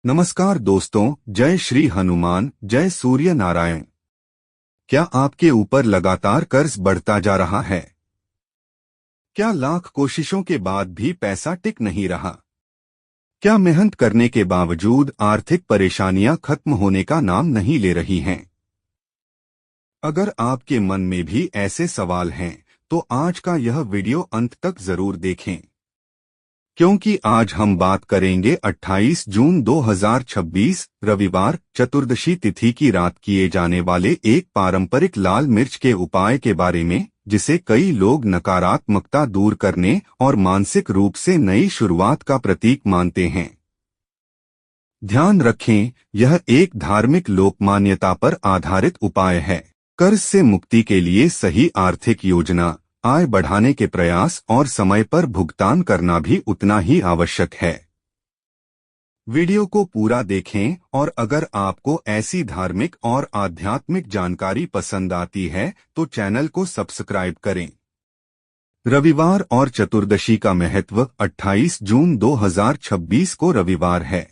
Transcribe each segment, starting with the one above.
नमस्कार दोस्तों, जय श्री हनुमान, जय सूर्य नारायण। क्या आपके ऊपर लगातार कर्ज बढ़ता जा रहा है? क्या लाख कोशिशों के बाद भी पैसा टिक नहीं रहा? क्या मेहनत करने के बावजूद आर्थिक परेशानियां खत्म होने का नाम नहीं ले रही हैं? अगर आपके मन में भी ऐसे सवाल हैं, तो आज का यह वीडियो अंत तक जरूर देखें, क्योंकि आज हम बात करेंगे 28 जून 2026 रविवार चतुर्दशी तिथि की रात किए जाने वाले एक पारंपरिक लाल मिर्च के उपाय के बारे में, जिसे कई लोग नकारात्मकता दूर करने और मानसिक रूप से नई शुरुआत का प्रतीक मानते हैं। ध्यान रखें, यह एक धार्मिक लोकमान्यता पर आधारित उपाय है। कर्ज से मुक्ति के लिए सही आर्थिक योजना, आय बढ़ाने के प्रयास और समय पर भुगतान करना भी उतना ही आवश्यक है। वीडियो को पूरा देखें और अगर आपको ऐसी धार्मिक और आध्यात्मिक जानकारी पसंद आती है तो चैनल को सब्सक्राइब करें। रविवार और चतुर्दशी का महत्व 28 जून 2026 को रविवार है।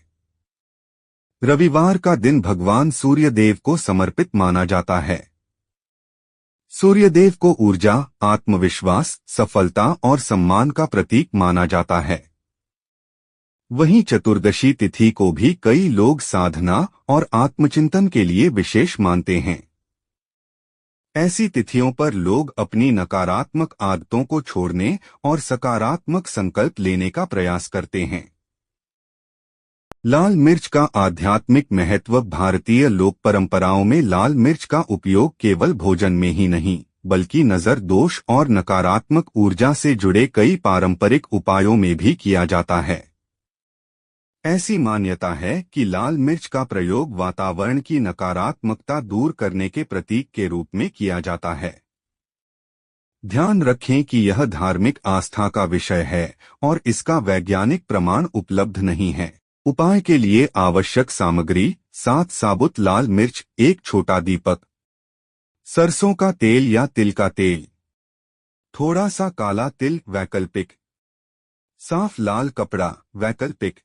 रविवार का दिन भगवान सूर्यदेव को समर्पित माना जाता है। सूर्यदेव को ऊर्जा, आत्मविश्वास, सफलता और सम्मान का प्रतीक माना जाता है। वहीं चतुर्दशी तिथि को भी कई लोग साधना और आत्मचिंतन के लिए विशेष मानते हैं। ऐसी तिथियों पर लोग अपनी नकारात्मक आदतों को छोड़ने और सकारात्मक संकल्प लेने का प्रयास करते हैं। लाल मिर्च का आध्यात्मिक महत्व। भारतीय लोक परंपराओं में लाल मिर्च का उपयोग केवल भोजन में ही नहीं, बल्कि नजर दोष और नकारात्मक ऊर्जा से जुड़े कई पारंपरिक उपायों में भी किया जाता है। ऐसी मान्यता है कि लाल मिर्च का प्रयोग वातावरण की नकारात्मकता दूर करने के प्रतीक के रूप में किया जाता है। ध्यान रखें कि यह धार्मिक आस्था का विषय है और इसका वैज्ञानिक प्रमाण उपलब्ध नहीं है। उपाय के लिए आवश्यक सामग्री: 7 साबुत लाल मिर्च, 1 छोटा दीपक, सरसों का तेल या तिल का तेल, थोड़ा सा काला तिल वैकल्पिक, साफ लाल कपड़ा वैकल्पिक।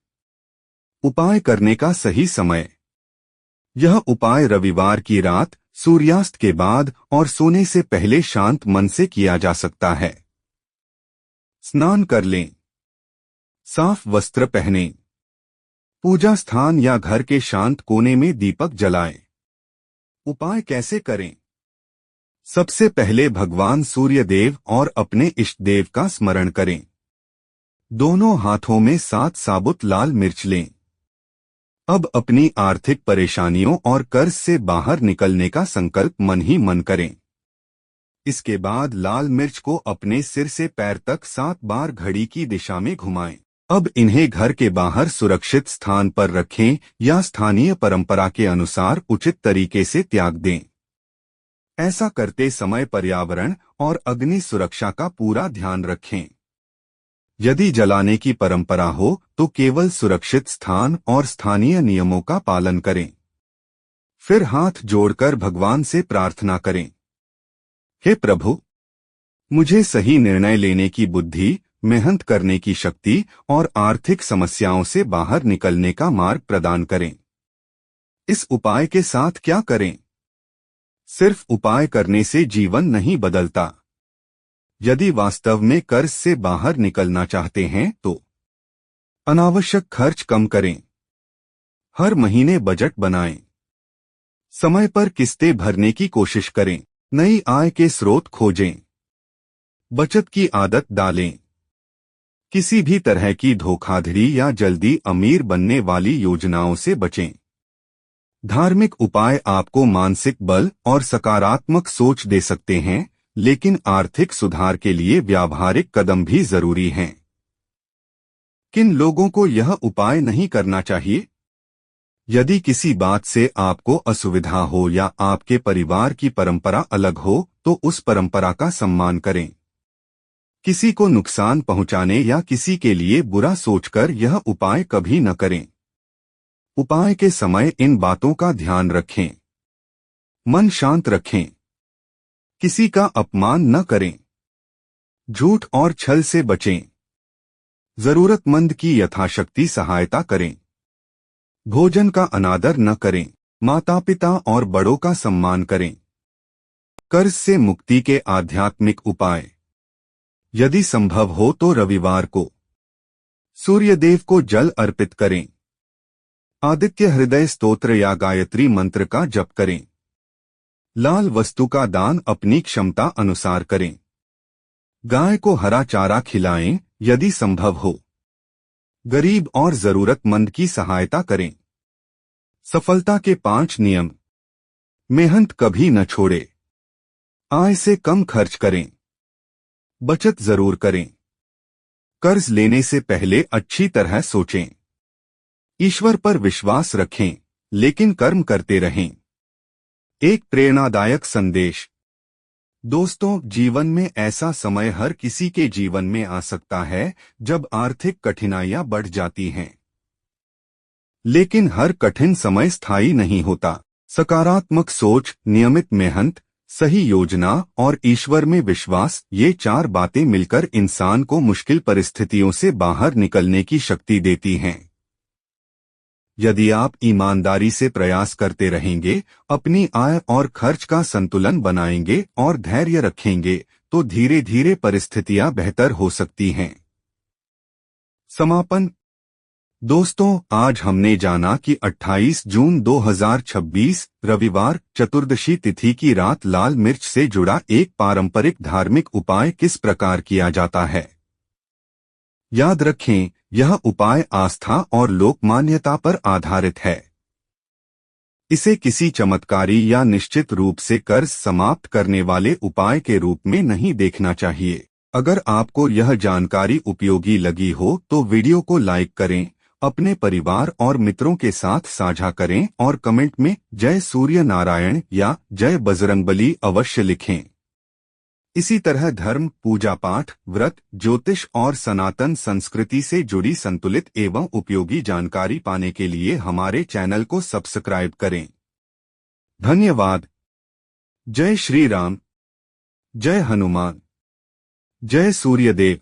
उपाय करने का सही समय: यह उपाय रविवार की रात, सूर्यास्त के बाद और सोने से पहले शांत मन से किया जा सकता है। स्नान कर लें, साफ वस्त्र पहनें, पूजा स्थान या घर के शांत कोने में दीपक जलाएं। उपाय कैसे करें? सबसे पहले भगवान सूर्यदेव और अपने इष्ट देव का स्मरण करें। दोनों हाथों में 7 साबुत लाल मिर्च लें। अब अपनी आर्थिक परेशानियों और कर्ज से बाहर निकलने का संकल्प मन ही मन करें। इसके बाद लाल मिर्च को अपने सिर से पैर तक 7 बार घड़ी की दिशा में घुमाएं। अब इन्हें घर के बाहर सुरक्षित स्थान पर रखें या स्थानीय परंपरा के अनुसार उचित तरीके से त्याग दें। ऐसा करते समय पर्यावरण और अग्नि सुरक्षा का पूरा ध्यान रखें। यदि जलाने की परंपरा हो तो केवल सुरक्षित स्थान और स्थानीय नियमों का पालन करें। फिर हाथ जोड़कर भगवान से प्रार्थना करें, हे प्रभु, मुझे सही निर्णय लेने की बुद्धि, मेहनत करने की शक्ति और आर्थिक समस्याओं से बाहर निकलने का मार्ग प्रदान करें। इस उपाय के साथ क्या करें? सिर्फ उपाय करने से जीवन नहीं बदलता। यदि वास्तव में कर्ज से बाहर निकलना चाहते हैं तो अनावश्यक खर्च कम करें, हर महीने बजट बनाएं, समय पर किस्तें भरने की कोशिश करें, नई आय के स्रोत खोजें, बचत की आदत डालें। किसी भी तरह की धोखाधड़ी या जल्दी अमीर बनने वाली योजनाओं से बचें। धार्मिक उपाय आपको मानसिक बल और सकारात्मक सोच दे सकते हैं, लेकिन आर्थिक सुधार के लिए व्यावहारिक कदम भी जरूरी हैं। किन लोगों को यह उपाय नहीं करना चाहिए? यदि किसी बात से आपको असुविधा हो या आपके परिवार की परंपरा अलग हो, तो उस परंपरा का सम्मान करें। किसी को नुकसान पहुंचाने या किसी के लिए बुरा सोचकर यह उपाय कभी न करें। उपाय के समय इन बातों का ध्यान रखें। मन शांत रखें, किसी का अपमान न करें, झूठ और छल से बचें, जरूरतमंद की यथाशक्ति सहायता करें। भोजन का अनादर न करें। माता पिता और बड़ों का सम्मान करें। कर्ज से मुक्ति के आध्यात्मिक उपाय। यदि संभव हो तो रविवार को सूर्यदेव को जल अर्पित करें। आदित्य हृदय स्तोत्र या गायत्री मंत्र का जप करें। लाल वस्तु का दान अपनी क्षमता अनुसार करें। गाय को हरा चारा खिलाएं यदि संभव हो। गरीब और जरूरतमंद की सहायता करें। सफलता के 5 नियम। मेहनत कभी न छोड़े। आय से कम खर्च करें। बचत जरूर करें। कर्ज लेने से पहले अच्छी तरह सोचें। ईश्वर पर विश्वास रखें, लेकिन कर्म करते रहें। एक प्रेरणादायक संदेश। दोस्तों, जीवन में ऐसा समय हर किसी के जीवन में आ सकता है जब आर्थिक कठिनाइयां बढ़ जाती हैं। लेकिन हर कठिन समय स्थायी नहीं होता। सकारात्मक सोच, नियमित मेहनत, सही योजना और ईश्वर में विश्वास, ये 4 बातें मिलकर इंसान को मुश्किल परिस्थितियों से बाहर निकलने की शक्ति देती हैं। यदि आप ईमानदारी से प्रयास करते रहेंगे, अपनी आय और खर्च का संतुलन बनाएंगे और धैर्य रखेंगे, तो धीरे धीरे परिस्थितियां बेहतर हो सकती हैं। समापन। दोस्तों, आज हमने जाना कि 28 जून 2026 रविवार चतुर्दशी तिथि की रात लाल मिर्च से जुड़ा एक पारंपरिक धार्मिक उपाय किस प्रकार किया जाता है। याद रखें, यह उपाय आस्था और लोक मान्यता पर आधारित है। इसे किसी चमत्कारी या निश्चित रूप से कर्ज समाप्त करने वाले उपाय के रूप में नहीं देखना चाहिए। अगर आपको यह जानकारी उपयोगी लगी हो तो वीडियो को लाइक करें, अपने परिवार और मित्रों के साथ साझा करें और कमेंट में जय सूर्य नारायण या जय बजरंगबली अवश्य लिखें। इसी तरह धर्म, पूजा पाठ, व्रत, ज्योतिष और सनातन संस्कृति से जुड़ी संतुलित एवं उपयोगी जानकारी पाने के लिए हमारे चैनल को सब्सक्राइब करें। धन्यवाद। जय श्री राम। जय हनुमान। जय सूर्यदेव।